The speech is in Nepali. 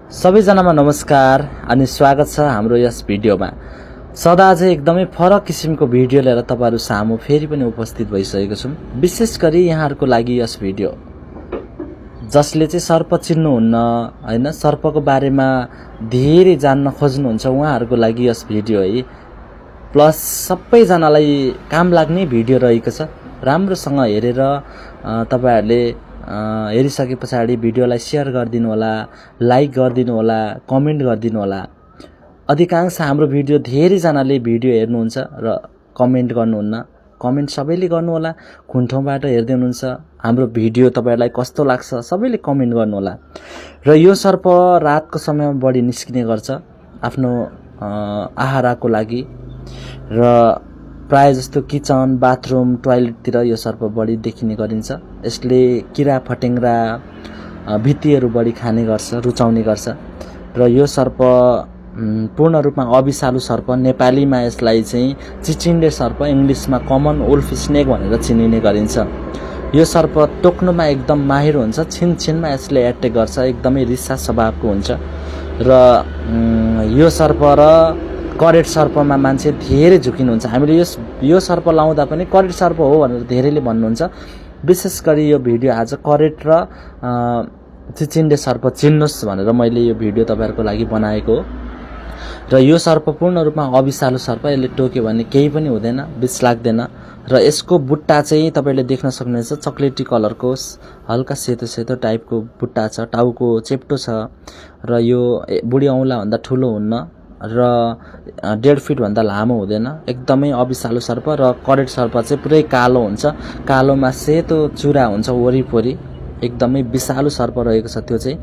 सबैजनामा नमस्कार अनि स्वागत छ हाम्रो यस भिडियोमा। सदा चाहिँ एकदमै फरक किसिमको भिडियो लिएर तपाईहरु सामु फेरि पनि उपस्थित भइसकेको छु। विशेष गरी यहाँहरुको लागि यस भिडियो जसले चाहिँ सर्प चिन्नुहुन्न हैन, सर्पको बारेमा धेरै जान्न खोज्नुहुन्छ उहाँहरुको लागि यस भिडियो है। प्लस सबैजनालाई काम लाग्ने भिडियो रहेको छ। राम्रोसँग हेरेर तपाईहरुले हेरिसके पछाडी भिडियोलाई शेयर गरिदिनु होला, लाइक गरिदिनु होला, कमेन्ट गरिदिनु होला। अधिकांश हाम्रो भिडियो धेरै जनाले भिडियो हेर्नुहुन्छ र कमेन्ट गर्नुहुन्न। कमेन्ट सबैले गर्नु होला। कुन ठाउँबाट हेर्दै हुनुहुन्छ, हाम्रो भिडियो तपाईहरुलाई कस्तो लाग्छ सबैले कमेन्ट गर्नु होला। र यो सर्प रातको समयमा बढी निस्किने गर्छ आफ्नो आहाराको लागि र प्राय जस्तो किचन, बाथरुम, टोयलेटतिर यो सर्प बढी देखिने गरिन्छ। यसले किरा फटेङ्ग्रा, भित्तीहरु बढी खाने गर्छ, रुचाउने गर्छ। र यो सर्प पूर्ण रूपमा अविषालु सर्प, नेपालीमा यसलाई चाहिँ चिचिन्डे सर्प, इंग्लिशमा कमन वुल्फ स्नेक भनेर चिनिने गरिन्छ। यो सर्प टोक्नुमा एकदम माहिर हुन्छ। छिनछिनमा यसले अट्याक गर्छ, एकदमै रिसा स्वभावको हुन्छ। र यो सर्प र करेट सर्पमा मान्छे धेरै झुकिनुहुन्छ। हामीले यो सर्प लाउँदा पनि करेट सर्प हो भनेर धेरैले भन्नुहुन्छ। विशेष गरी यो भिडियो आज करेट र चिचिन्डे सर्प चिन्नुस् भनेर मैले यो भिडियो तपाईहरुको लागि बनाएको हो। र यो सर्प पूर्ण रूपमा अविषालु सर्प, यसले टोक्यो भने केही पनि हुँदैन, विष लाग्दैन। र यसको बुट्टा चाहिँ तपाईले देख्न सक्नुहुन्छ, चकलेटी कलरको हल्का सेतो सेतो टाइपको बुट्टा छ, टाउको चेप्टो छ। र यो बुढी औँला भन्दा ठूलो हुन्न र 1.5 फिट भन्दा लामो हुँदैन। एकदमै अविषालु सर्प। र करेट सर्प चाहिँ पुरै कालो हुन्छ, कालोमा सेतो चुरा हुन्छ वरिपरि। एकदमै विषालु सर्प रहेको छ त्यो चाहिँ।